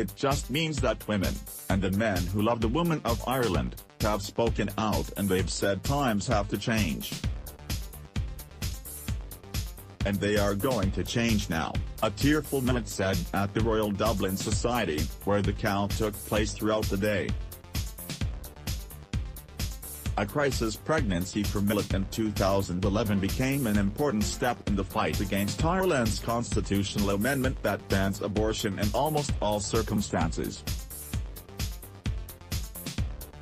It just means that women, and the men who love the women of Ireland, have spoken out and they've said times have to change. And they are going to change now, a tearful Millet said at the Royal Dublin Society, where the count took place throughout the day. A crisis pregnancy for Millet in 2011 became an important step in the fight against Ireland's constitutional amendment that bans abortion in almost all circumstances.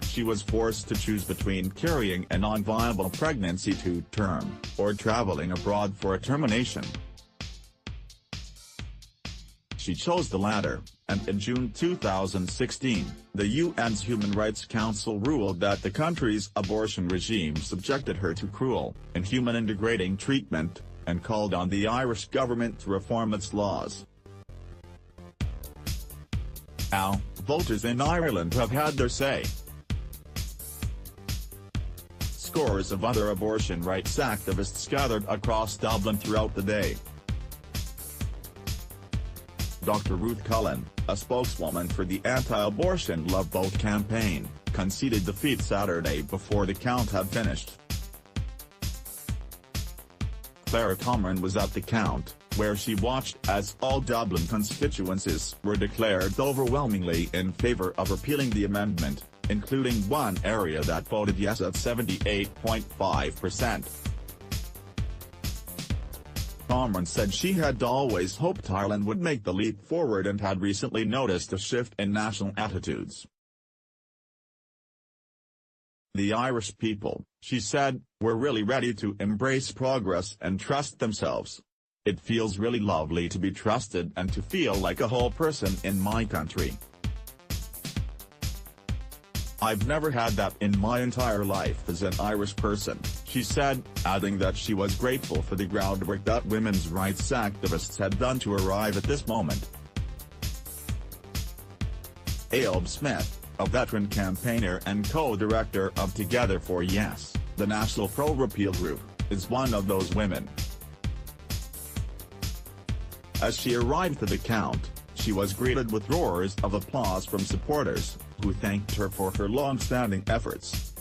She was forced to choose between carrying a non-viable pregnancy to term, or traveling abroad for a termination. She chose the latter, and in June 2016, the UN's Human Rights Council ruled that the country's abortion regime subjected her to cruel, inhuman and degrading treatment, and called on the Irish government to reform its laws. Now, voters in Ireland have had their say. Scores of other abortion rights activists gathered across Dublin throughout the day. Dr. Ruth Cullen, a spokeswoman for the anti-abortion Love Vote campaign, conceded defeat Saturday before the count had finished. Clara Cameron was at the count, where she watched as all Dublin constituencies were declared overwhelmingly in favour of repealing the amendment, including one area that voted yes at 78.5%. Cameron said she had always hoped Ireland would make the leap forward and had recently noticed a shift in national attitudes. The Irish people, she said, were really ready to embrace progress and trust themselves. It feels really lovely to be trusted and to feel like a whole person in my country. I've never had that in my entire life as an Irish person, she said, adding that she was grateful for the groundwork that women's rights activists had done to arrive at this moment. Ailbe Smith, a veteran campaigner and co-director of Together for Yes, the national pro-repeal group, is one of those women. As she arrived at the count, she was greeted with roars of applause from supporters, who thanked her for her long-standing efforts.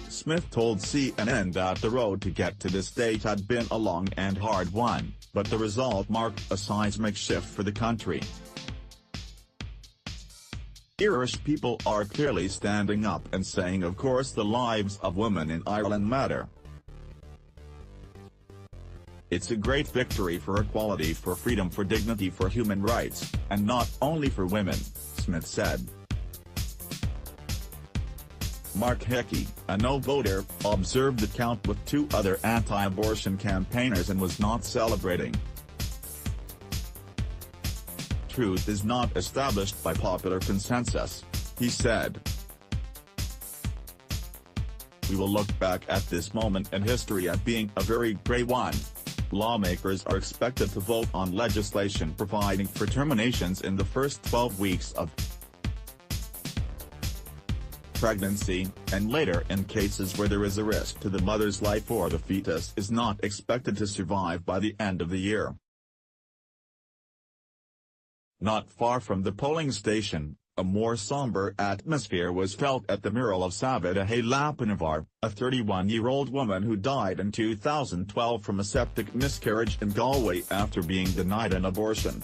Smith told CNN that the road to get to this date had been a long and hard one, but the result marked a seismic shift for the country. Irish people are clearly standing up and saying of course the lives of women in Ireland matter. It's a great victory for equality, for freedom, for dignity, for human rights, and not only for women, Smith said. Mark Hickey, a no-voter, observed the count with two other anti-abortion campaigners and was not celebrating. Truth is not established by popular consensus, he said. We will look back at this moment in history as being a very grey one. Lawmakers are expected to vote on legislation providing for terminations in the first 12 weeks of pregnancy, and later in cases where there is a risk to the mother's life or the fetus is not expected to survive by the end of the year. Not far from the polling station, a more somber atmosphere was felt at the mural of Savita Lappinavar, a 31-year-old woman who died in 2012 from a septic miscarriage in Galway after being denied an abortion.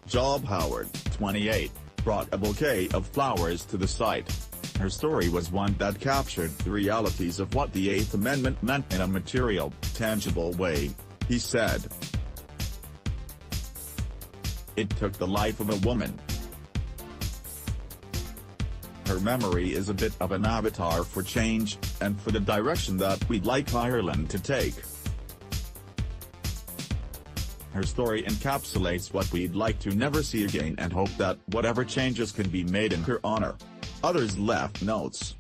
Job Howard, 28, brought a bouquet of flowers to the site. Her story was one that captured the realities of what the Eighth Amendment meant in a material, tangible way, he said. It took the life of a woman. Her memory is a bit of an avatar for change, and for the direction that we'd like Ireland to take. Her story encapsulates what we'd like to never see again and hope that whatever changes can be made in her honor. Others left notes.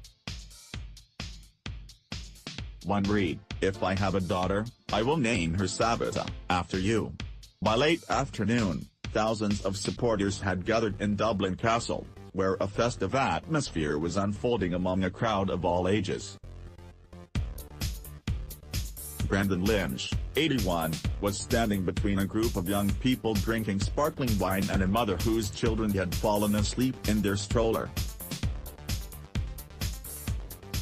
One read, "If I have a daughter, I will name her Savita, after you." By late afternoon, thousands of supporters had gathered in Dublin Castle, where a festive atmosphere was unfolding among a crowd of all ages. Brendan Lynch, 81, was standing between a group of young people drinking sparkling wine and a mother whose children had fallen asleep in their stroller.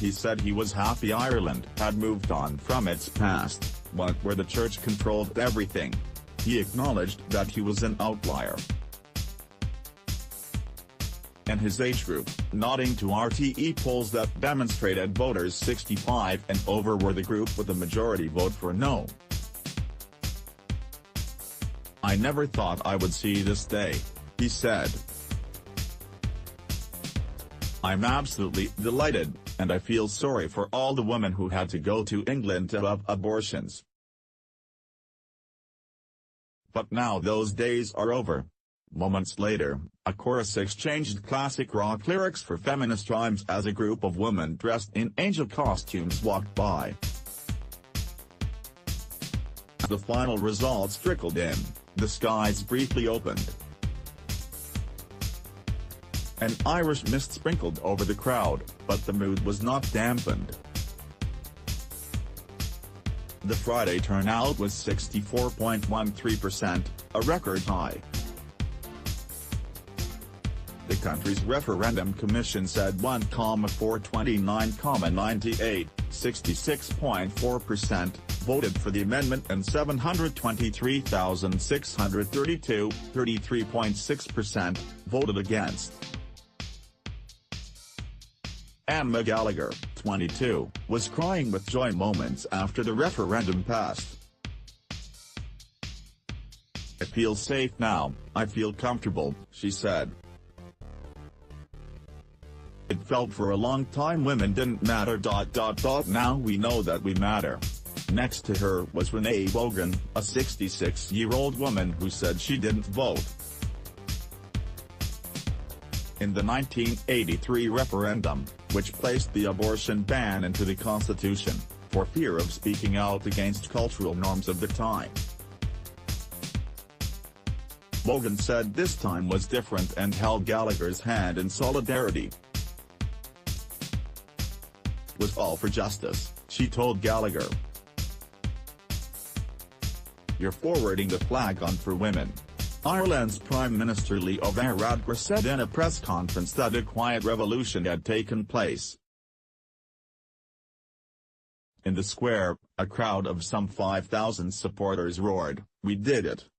He said he was happy Ireland had moved on from its past, one where the church controlled everything. He acknowledged that he was an outlier in his age group, nodding to RTE polls that demonstrated voters 65 and over were the group with a majority vote for no. "I never thought I would see this day," he said. "I'm absolutely delighted, and I feel sorry for all the women who had to go to England to have abortions. But now those days are over." Moments later, a chorus exchanged classic rock lyrics for feminist rhymes as a group of women dressed in angel costumes walked by. As the final results trickled in, the skies briefly opened. An Irish mist sprinkled over the crowd, but the mood was not dampened. The Friday turnout was 64.13%, a record high. The country's referendum commission said 1,429,98, 66.4%, voted for the amendment and 723,632, 33.6%, voted against. Emma Gallagher, 22, was crying with joy moments after the referendum passed. "I feel safe now, I feel comfortable," she said. "It felt for a long time women didn't matter. Now we know that we matter." Next to her was Renee Wogan, a 66-year-old woman who said she didn't vote in the 1983 referendum, which placed the abortion ban into the Constitution, for fear of speaking out against cultural norms of the time. Wogan said this time was different and held Gallagher's hand in solidarity. "It was all for justice," she told Gallagher. "You're forwarding the flag on for women." Ireland's Prime Minister Leo Varadkar said in a press conference that a quiet revolution had taken place. In the square, a crowd of some 5,000 supporters roared, "We did it."